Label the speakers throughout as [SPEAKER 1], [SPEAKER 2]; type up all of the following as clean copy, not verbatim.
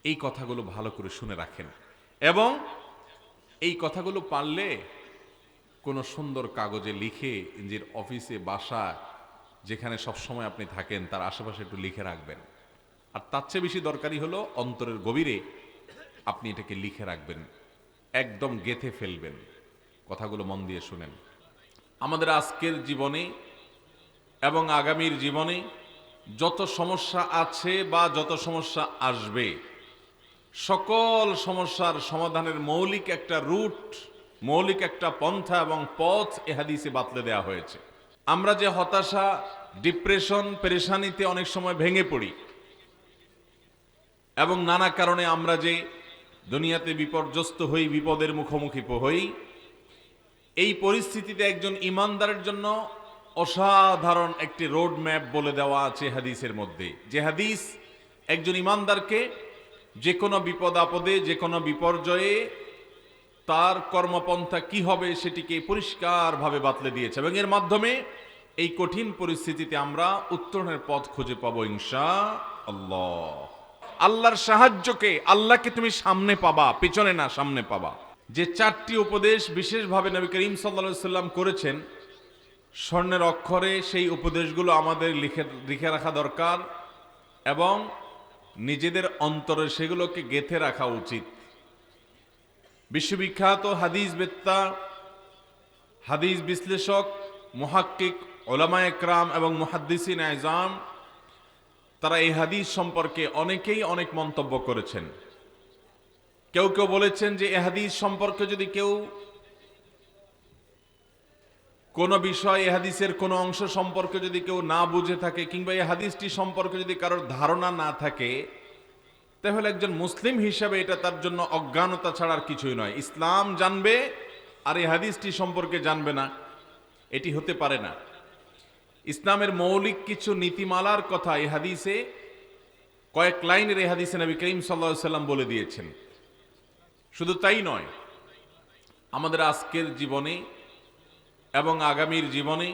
[SPEAKER 1] এই কথাগুলো ভালো করে শুনে রাখেন এবং এই কথাগুলো পারলে কোনো সুন্দর কাগজে লিখে নিজের অফিসে বাসা যেখানে সবসময় আপনি থাকেন তার আশেপাশে একটু লিখে রাখবেন। আর তার চেয়ে বেশি দরকারি হলো অন্তরের গভীরে আপনি এটাকে লিখে রাখবেন, একদম গেঁথে ফেলবেন। কথাগুলো মন দিয়ে শুনেন। আমাদের আজকের জীবনে এবং আগামীর জীবনে যত সমস্যা আছে বা যত সমস্যা আসবে, সকল সমস্যার সমাধানের মৌলিক একটা রুট, মৌলিক একটা পন্থা এবং পথ এ হাদিসে বাতলে দেওয়া হয়েছে। আমরা যে হতাশা, ডিপ্রেশন, পেরেশানিতে অনেক সময় ভেঙে পড়ি এবং নানা কারণে আমরা যে দুনিয়াতে বিপর্যস্ত হই, বিপদের মুখোমুখি হই, এই পরিস্থিতিতে একজন ইমানদারের জন্য অসাধারণ একটি রোড ম্যাপ বলে দেওয়া আছে হাদিসের মধ্যে। যে হাদিস একজন ইমানদারকে যে কোনো বিপদ আপদে, যে কোনো বিপর্যয়ে তার কর্মপন্থা কি হবে সেটিকে পরিষ্কারভাবে বাতলে দিয়েছে এবং এর মাধ্যমে এই কঠিন পরিস্থিতিতে আমরা উত্তরণের পথ খুঁজে পাবো ইনশাআল্লাহ। আল্লাহর সাহায্যকে, আল্লাহকে তুমি সামনে পাবা, পিছনে না, সামনে পাবা। যে চারটি উপদেশ বিশেষভাবে নবী করিম সাল্লাল্লাহু আলাইহি সাল্লাম করেছেন স্বর্ণের অক্ষরে, সেই উপদেশগুলো আমাদের লিখে রাখা দরকার এবং নিজেদের অন্তরে সেগুলোকে গেঁথে রাখা উচিত। বিশ্ববিখ্যাত হাদিস বেত্তা, হাদিস বিশ্লেষক, মুহাক্কিক, উলামায়ে কেরাম এবং মুহাদ্দিসিন আযম তারা এই হাদিস সম্পর্কে অনেকেই অনেক মন্তব্য করেছেন। কেউ কেউ বলেছেন যে এই হাদিস সম্পর্কে যদি কেউ কোন বিষয়, এই হাদিসের কোন অংশ সম্পর্কে যদি কেউ না বুঝে থাকে কিংবা এই হাদিসটি সম্পর্কে যদি কারোর ধারণা না থাকে, তাহলে একজন মুসলিম হিসাবে এটা তার জন্য অজ্ঞানতা ছাড়ার কিছুই নয়। ইসলাম জানবে আর এই হাদিসটি সম্পর্কে জানবে না, এটি হতে পারে না। ইসলামের মৌলিক কিছু নীতিমালার কথা এই হাদিসে, কয়েক লাইনের এই হাদিসে নবী করিম সাল্লাল্লাহু আলাইহি সাল্লাম বলে দিয়েছেন। শুধু তাই নয়, আমাদের আজকের জীবনে এবং আগামীর জীবনে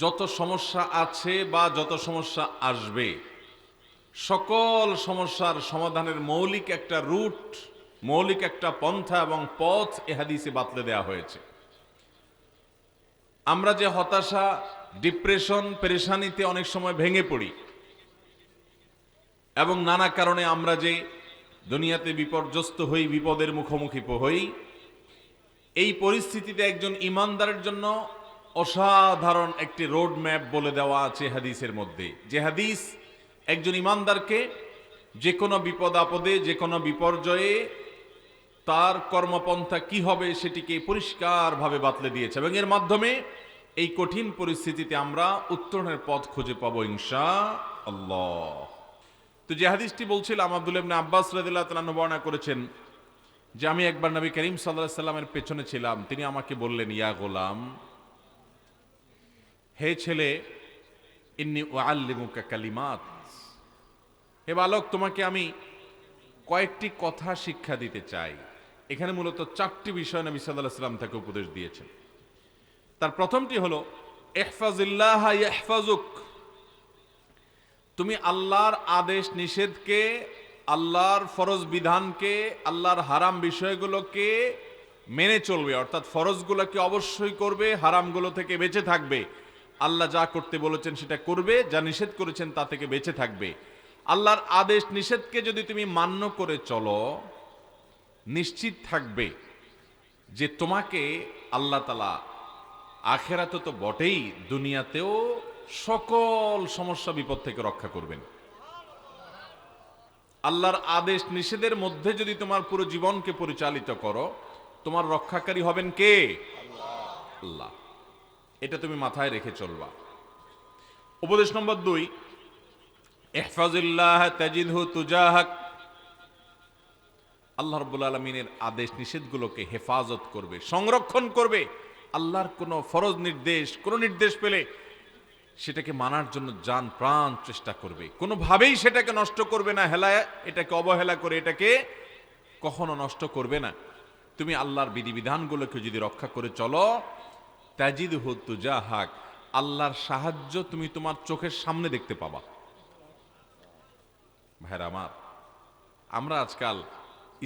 [SPEAKER 1] যত সমস্যা আছে বা যত সমস্যা আসবে, সকল সমস্যার সমাধানের মৌলিক একটা রুট, মৌলিক একটা পন্থা এবং পথ এ হাদিসে বাতলে দেওয়া হয়েছে। আমরা যে হতাশা, ডিপ্রেশন, পেরেশানিতে অনেক সময় ভেঙে পড়ি এবং নানা কারণে আমরা যে দুনিয়াতে বিপর্যস্ত হই, বিপদের মুখোমুখি হই, এই পরিস্থিতিতে একজন ইমানদারের জন্য অসাধারণ একটি রোড ম্যাপ বলে দেওয়া আছে হাদিসের মধ্যে। যে হাদিস একজন ইমানদারকে যে কোনো বিপদ আপদে, যে কোনো বিপর্যয়ে তার কর্মপন্থা কি হবে সেটিকে পরিষ্কারভাবে বাতলে দিয়েছে এবং এর মাধ্যমে এই কঠিন পরিস্থিতিতে আমরা উত্তরণের পথ খুঁজে পাবো ইনশাআল্লাহ। তো যে হাদিসটি বলছিলাম, আব্দুল্লাহ ইবনে আব্বাস রাদিয়াল্লাহু তাআলা বর্ণনা করেছেন যে আমি একবার নবী করিম সাল্লাল্লাহু আলাইহি সাল্লামের পেছনে ছিলাম। তিনি আমাকে বললেন, ইয়া গোলাম, হে ছেলে, ইন্নী উআল্লিমুকা কালিমাত, হে বালক, তোমাকে আমি কয়েকটি কথা শিক্ষা দিতে চাই। এখানে মূলত চারটি বিষয় নবী সাল্লাল্লাহু আলাইহি সাল্লাম তাকে উপদেশ দিয়েছেন। তার প্রথমটি হলো ইহফাজিল্লাহ ইয়াহফাজুক, তুমি আল্লাহর আদেশ নিষেধকে, আল্লাহর ফরজ বিধানকে, আল্লাহর হারাম বিষয়গুলোকে মেনে চলবে, অর্থাৎ ফরজগুলোকে অবশ্যই করবে, হারামগুলো থেকে বেঁচে থাকবে। আল্লাহ যা করতে বলেছেন সেটা করবে, যা নিষেধ করেছেন তা থেকে বেঁচে থাকবে। আল্লাহর আদেশ নিষেধকে যদি তুমি মান্য করে চলো, নিশ্চিত থাকবে যে তোমাকে আল্লাহ তাআলা আখিরাতে তো বটেই, দুনিয়াতেও সকল সমস্যা বিপদ থেকে রক্ষা করবেন। আল্লাহর আদেশ নিষেধের মধ্যে যদি তোমার পুরো জীবনকে পরিচালিত করো, তোমার রক্ষাকারী হবেন কে? আল্লাহ। এটা তুমি মাথায় রেখে চলবা। উপদেশ নম্বর 2, ইহফাজিল্লাহ তাজিদহু তুজাহাক, আল্লাহ রাব্বুল আলামিনের আদেশ নিষেধগুলোকে হেফাজত করবে, সংরক্ষণ করবে। আল্লাহর কোন ফরজ নির্দেশ, কোন নির্দেশ পেলে সেটাকে মানার জন্য জান প্রাণ চেষ্টা করবে, কোনোভাবেই সেটাকে নষ্ট করবে না, এটাকে অবহেলা করে এটাকে কখনো নষ্ট করবে না। তুমি আল্লাহর বিধিবিধানগুলোকে যদি রক্ষা করে চলো, তাজিদহু তুজাহাক, আল্লাহর সাহায্য তুমি তোমার চোখের সামনে দেখতে পাবা। ভাইরা আমার, আমরা আজকাল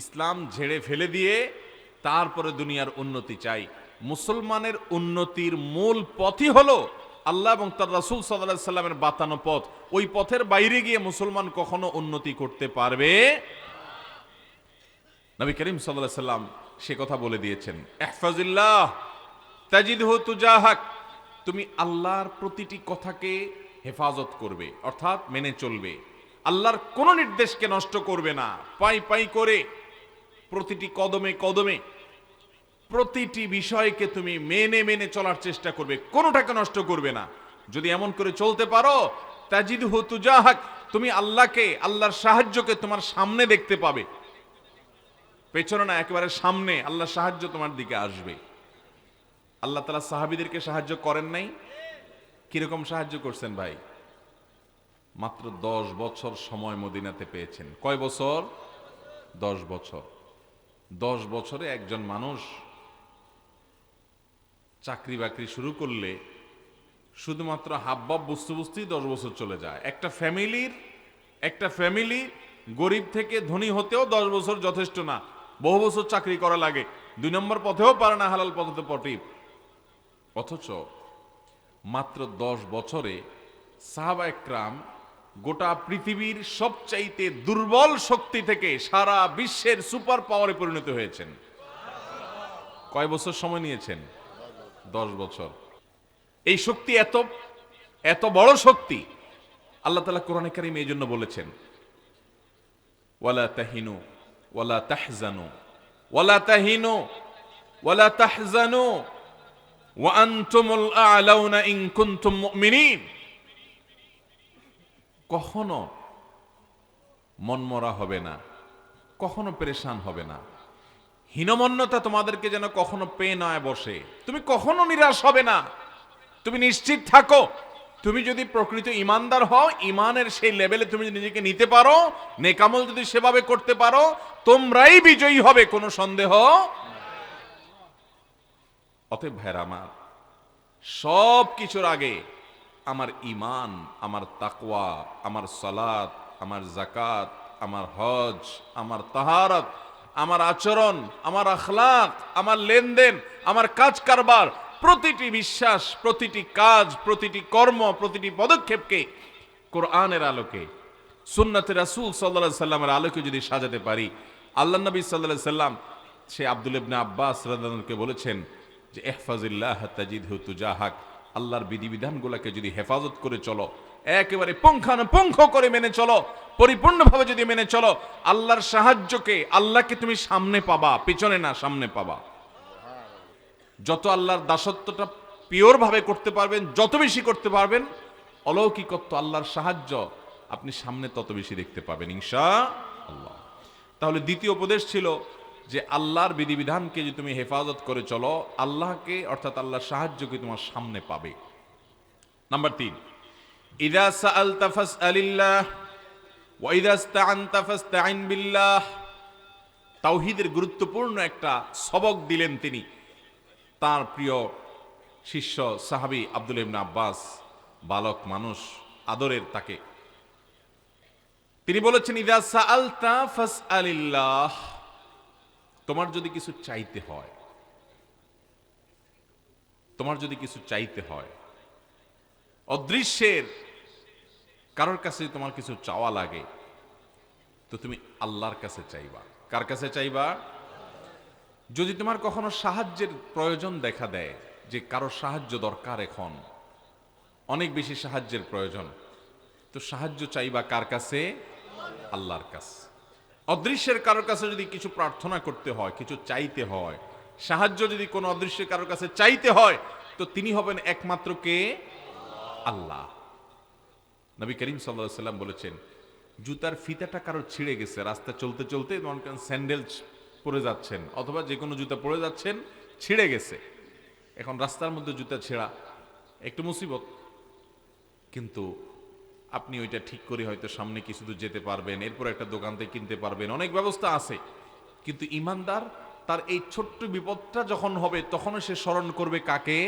[SPEAKER 1] ইসলাম ঝেড়ে ফেলে দিয়ে তারপরে দুনিয়ার উন্নতি চাই। মুসলমানের উন্নতির মূল পথই হলো আল্লাহ এবং তার রাসূল সাল্লাল্লাহু আলাইহি সাল্লামের বাতানো পথ। ওই পথের বাইরে গিয়ে মুসলমান কখনো উন্নতি করতে পারবে। নবী করিম সাল্লাল্লাহু আলাইহি সাল্লাম সে কথা বলে দিয়েছেন, ইহফাজিল্লাহ তাজিদহু তুজাহাক। তুমি আল্লাহর প্রতিটি কথাকে হেফাজত করবে, অর্থাৎ মেনে চলবে। আল্লাহর কোন নির্দেশকে নষ্ট করবে না। পাই পাই করে প্রতিটি কদমে কদমে প্রতিটি বিষয়কে তুমি মেনে মেনে চলার চেষ্টা করবে, কোনোটাকে নষ্ট করবে না। যদি এমন করে চলতে পারো, তাজিদহু তুজাহাক, তুমি আল্লাহকে, আল্লাহর সাহায্যকে তোমার সামনে দেখতে পাবে। পেছনে না, একেবারে সামনে আল্লাহর সাহায্য তোমার দিকে আসবে। আল্লাহ তাআলা সাহাবীদেরকে সাহায্য করেন নাই? কিরকম সাহায্য করছেন ভাই? মাত্র 10 বছর সময় মদিনাতে পেয়েছেন। কয় বছর? 10 বছর। 10 বছরে একজন মানুষ চাকরি বাকরি শুরু করলে শুধুমাত্র হাবভাব বুঝতে বুঝতেই 10 বছর চলে যায়। একটা ফ্যামিলি গরিব থেকে ধনী হতেও 10 বছর যথেষ্ট না, বহু বছর চাকরি করা লাগে। 2 নম্বর পথেও পারে না, হালাল পথে পটিব। অথচ মাত্র 10 বছরে সাহাবা একরাম গোটা পৃথিবীর সবচাইতে দুর্বল শক্তি থেকে সারা বিশ্বের সুপার পাওয়ারে পরিণত হয়েছেন। কয় বছর সময় নিয়েছেন? 10 বছর। এই শক্তি এত এত বড় শক্তি, আল্লাহ তাআলা কোরআনে কারীমে এই জন্য বলেছেন, ওয়ালা তাহিনু ওয়ালা তাহজানু ওয়ালা তাহিনু ওয়ালা তাহজানু ওয়া আনতুমুল আ'লাউনা ইন কুনতুম মুমিনিন। কখনো মনমরা হবে না, কখনো পেরেশান হবে না, হীনমন্যতা তোমাদেরকে যেন কখনো পেয়ে নয় বসে। তুমি কখনো নিরাশ হবে না। তুমি নিশ্চিত থাকো, তুমি যদি প্রকৃত ইমানদার হও, ইমানের সেই লেভেলে তুমি নিজেকে নিতে পারো, নেকামল যদি সেভাবে করতে পারো, তোমরাই বিজয়ী হবে, কোনো সন্দেহ। অতএব ভাইরা আমার, সব কিছুর আগে আমার ঈমান, আমার তাকওয়া, আমার সালাত, আমার যাকাত, আমার হজ, আমার তাহারাত, আমার আচরণ, আমার আখলাক, আমার লেনদেন, আমার কাজ কারবার, প্রতিটি বিশ্বাস, প্রতিটি কাজ, প্রতিটি কর্ম, প্রতিটি পদক্ষেপকে কোরআনের আলোকে, সুন্নাতে রাসূল সাল্লাল্লাহু আলাইহি সাল্লামের আলোকে যদি সাজাতে পারি, আল্লাহ নবী সাল্লাল্লাহু আলাইহি সাল্লাম সে আব্দুল ইবনে আব্বাস রাদিয়াল্লাহু আনহুকে বলেছেন যে ইহফাজিল্লাহ তাজিদহু তুজাহাক, আল্লাহর বিধিবিধানগুলোকে যদি হেফাজত করে চলো, একেবারে পুঙ্খানুপুঙ্খ করে মেনে চলো, পরিপূর্ণভাবে যদি মেনে চলো, আল্লাহর সাহায্যকে, আল্লাহকে তুমি সামনে পাবা, পিছনে না, সামনে পাবা। যত আল্লাহর দাসত্বটা পিওর ভাবে করতে পারবেন, যত বেশি করতে পারবেন, অলৌকিকত্ব, আল্লাহর সাহায্য আপনি সামনে তত বেশি দেখতে পাবেন ইনশাআল্লাহ। তাহলে দ্বিতীয় উপদেশ ছিল যে আল্লাহর বিধিবিধানকে যদি তুমি হেফাজত করে চলো, আল্লাহকে অর্থাৎ আল্লাহর সাহায্যকে তোমার সামনে পাবে। নাম্বার 3, ইযা সাআলতা ফাসআলিল্লাহ ওয়া ইযা ইসতাআনতা ফাসতাইন বিল্লাহ। তাওহীদের গুরুত্বপূর্ণ একটা সবক দিলেন তিনি তার প্রিয় শিষ্য সাহাবী আব্দুল ইবনে আব্বাস, বালক মানুষ, আদরের তাকে। তিনি বলেছেন, ইযা সাআলতা ফাসআলিল্লাহ, তোমার যদি কিছু চাইতে হয়, তোমার যদি কিছু চাইতে হয়, অদৃশ্যের কারোর কাছে তোমার কিছু চাওয়া লাগে, তো তুমি আল্লাহর কাছে চাইবা। কার কাছে চাইবা? যদি তোমার কখনো সাহায্যের প্রয়োজন দেখা দেয়, যে কারো সাহায্য দরকার, এখন অনেক বেশি সাহায্যের প্রয়োজন, তো সাহায্য চাইবা কার কাছে? আল্লাহর কাছে। অদৃশ্যের কারোর কাছে যদি কিছু প্রার্থনা করতে হয়, কিছু চাইতে হয়, সাহায্য যদি কোনো অদৃশ্যের কারোর কাছে চাইতে হয়, তো তিনি হবেন একমাত্র কে? আল্লাহ। নবী করিম সাল্লাল্লাহু আলাইহি সাল্লাম বলেছেন, জুতার ফিতাটা কারোর ছিঁড়ে গেছে, রাস্তা চলতে চলতে স্যান্ডেল পরে যাচ্ছেন, অথবা যে কোনো জুতা পরে যাচ্ছেন, ছিঁড়ে গেছে, এখন রাস্তার মধ্যে জুতা ছেঁড়া একটু মুসিবত, কিন্তু আপনি ওইটা ঠিক করে হয়তো সামনে কিছু দূর যেতে পারবেন, এরপর একটা দোকান থেকে কিনতে পারবেন, অনেক ব্যবস্থা আছে। কিন্তু ইমানদার তার এই ছোট্ট বিপদটা যখন হবে, তখনও সে স্মরণ করবে কাকে?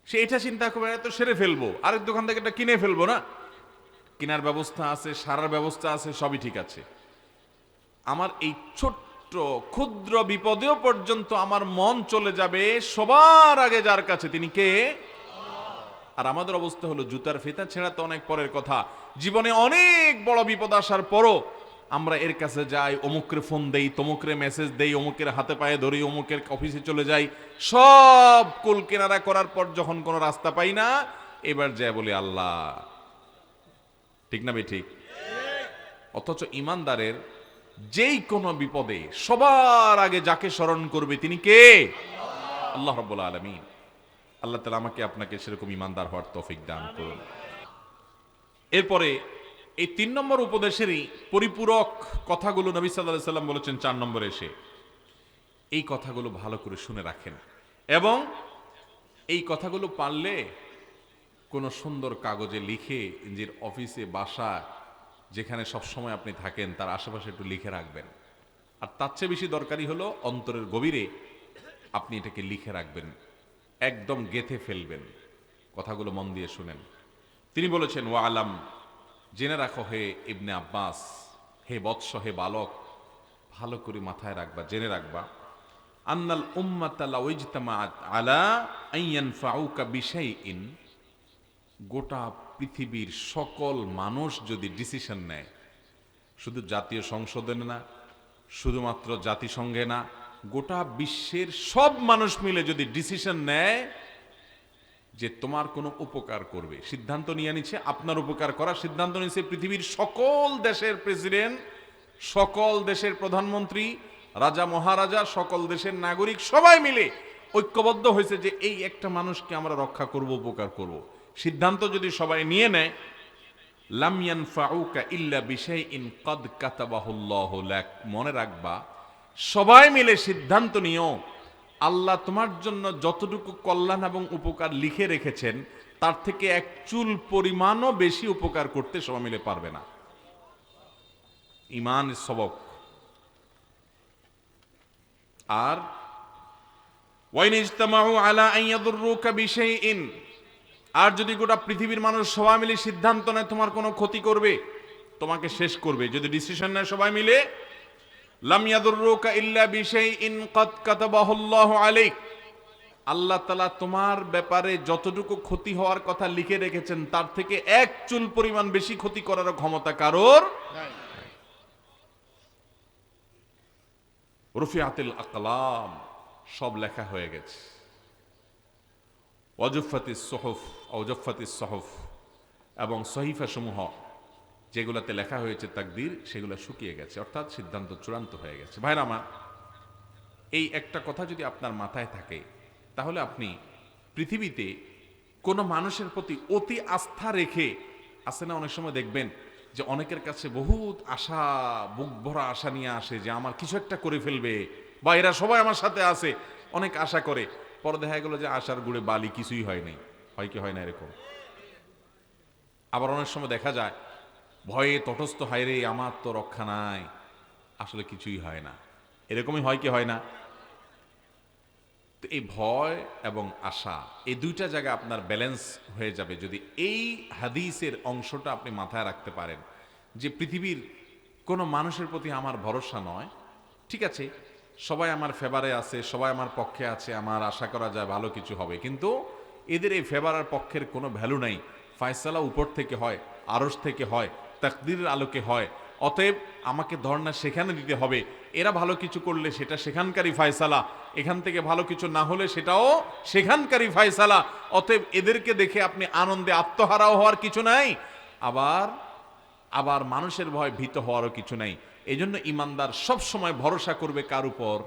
[SPEAKER 1] সে এটা চিন্তা করবে, এত সেরে ফেলবো, আরেক দোকান থেকে এটা কিনে ফেলবো না, কেনার ব্যবস্থা আছে, সারার ব্যবস্থা আছে, সবই ঠিক আছে। আমার এই ছোট্ট ক্ষুদ্র বিপদেও পর্যন্ত আমার মন চলে যাবে সবার আগে যার কাছে, তিনি কে? আর আমাদের অবস্থা হলো জুতার ফিতা ছেঁড়া তো অনেক পরের কথা, জীবনে অনেক বড় বিপদ আসার পরও আমরা এর কাছে যাই, অমুকের ফোন দেই, তমুকের মেসেজ দেই, অমুকের হাতে পায়ে ধরি, অমুকের অফিসে চলে যাই, সব কুল কেনারা করার পর যখন কোনো রাস্তা পাই না, এবার যায় বলি আল্লাহ। ঠিক না বে ঠিক? অথচ ইমানদারের যেই কোনো বিপদে সবার আগে যাকে স্মরণ করবে তিনি কে? আল্লাহ রাব্বুল আলামিন। আল্লাহ তাআলা আমাকে আপনাকে সেরকম ইমানদার হওয়ার তৌফিক দান করুন। এরপরে এই ৩ নম্বর উপদেশেরই পরিপূরক কথাগুলো নবী সাল্লাল্লাহু আলাইহি সাল্লাম বলেছেন ৪ নম্বরে এসে। এই কথাগুলো ভালো করে শুনে রাখেন এবং এই কথাগুলো পারলে কোনো সুন্দর কাগজে লিখে নিজের অফিসে, বাসায়, যেখানে সবসময় আপনি থাকেন তার আশেপাশে একটু লিখে রাখবেন। আর তার চেয়ে বেশি দরকারি হলো অন্তরের গভীরে আপনি এটাকে লিখে রাখবেন, একদম গেঁথে ফেলবেন। কথাগুলো মন দিয়ে শুনেন। তিনি বলেছেন, ওয়া আলাম, জেনে রাখো হে ইবনে আব্বাস, হে বৎস, হে বালক, ভালো করে মাথায় রাখবা, জেনে রাখবা, আন্নাল উম্মাতা লাউ ইজতামাআত আলা আন ইয়ানফাউকা বিশাইইন, গোটা পৃথিবীর সকল মানুষ যদি ডিসিশন নেয়, শুধু জাতীয় সংসদে না, শুধুমাত্র জাতিসংঘে না, গোটা বিশ্বের সব মানুষ মিলে যদি ডিসিশন নেয় যে তোমার কোনো উপকার করবে, সিদ্ধান্ত নিয়ে নিচ্ছে আপনার উপকার করা, সিদ্ধান্ত নিচ্ছে পৃথিবীর সকল দেশের প্রেসিডেন্ট, সকল দেশের প্রধানমন্ত্রী, রাজা মহারাজা, সকল দেশের নাগরিক সবাই মিলে ঐক্যবদ্ধ হয়েছে যে এই একটা মানুষকে আমরা রক্ষা করব, উপকার করব, সিদ্ধান্ত যদি সবাই নিয়ে নেয়, লাম ইয়ানফাউকা ইল্লা বিশাইইন ক্বাদ কাতাবাহুল্লাহু লাক, মনে রাখবা সবাই মিলে সিদ্ধান্ত নিও, আল্লাহ তোমার জন্য যতটুকু কল্যাণ এবং উপকার লিখে রেখেছেন তার থেকে এক চুল পরিমাণও বেশি উপকার করতে সবাই মিলে পারবে না। ঈমান সবক। আর ওয়াইন ইজতামাউ আলা আন ইয়াদুররুকা বিশাইইন, আর যদি গোটা পৃথিবীর মানুষ সবাই মিলে সিদ্ধান্ত নেয় তোমার কোনো ক্ষতি করবে, তোমাকে শেষ করবে, যদি ডিসিশন নেয় সবাই মিলে, লাম ইয়াদুররুকা ইল্লা বিশাইইন ক্বাদ কাতাবাহুল্লাহু আলাইক, আল্লাহ তাআলা তোমার ব্যাপারে যতটুকু ক্ষতি হওয়ার কথা লিখে রেখেছেন তার থেকে এক চুল পরিমাণ বেশি ক্ষতি করার ক্ষমতা কারোর নাই। রুফিআতিল আকলাম, সব লেখা হয়ে গেছে। ওয়াজুফাতিস সুহুফ, ওয়াজুফাতিস সুহুফ, এবং সহিফা সমূহ যেগুলোতে লেখা হয়েছে তাকদীর, সেগুলো শুকিয়ে গেছে, অর্থাৎ সিদ্ধান্ত চূড়ান্ত হয়ে গেছে। ভাইরা আমার, এই একটা কথা যদি আপনার মাথায় থাকে তাহলে আপনি পৃথিবীতে কোনো মানুষের প্রতি অতি আস্থা রেখে, আসে না অনেক সময় দেখবেন যে অনেকের কাছে বহুত আশা, বুক ভরা আশা নিয়ে আসে যে আমার কিছু একটা করে ফেলবে, বা এরা সবাই আমার সাথে আছে, অনেক আশা করে, পরে দেখা গেল যে আশার গুড়ে বালি, কিছুই হয় নাই। হয় কি হয় না এরকম? আবার অনেক সময় দেখা যায় ভয়ে তটস্থ, হায় রে আমার তো রক্ষা নাই, আসলে কিছুই হয় না। এরকমই হয় কি হয় না? তো এই ভয় এবং আশা, এই দুইটা জায়গা আপনার ব্যালেন্স হয়ে যাবে যদি এই হাদিসের অংশটা আপনি মাথায় রাখতে পারেন যে পৃথিবীর কোনো মানুষের প্রতি আমার ভরসা নয়। ঠিক আছে, সবাই আমার ফেভারে আছে, সবাই আমার পক্ষে আছে, আমার আশা করা যায় ভালো কিছু হবে, কিন্তু এদের এই ফেভার আর পক্ষের কোনো ভ্যালু নাই। ফায়সালা উপর থেকে হয়, আরশ থেকে হয়, তাকদীরের আলোকে হয়, অতএব আমাকে ধর্ণা সেখানে দিতে হবে। এরা ভালো কিছু করলে সেটা সেখানকারই ফায়সালা, এখান থেকে ভালো কিছু না হলে সেটাও সেখানকারই ফায়সালা। অতএব এদেরকে দেখে আপনি আনন্দে আত্মহারাও হওয়ার কিছু নাই, আবার আবার মানুষের ভয় ভীত হওয়ারও কিছু নাই। এই জন্য ইমানদার সব সময় ভরসা করবে কার উপর?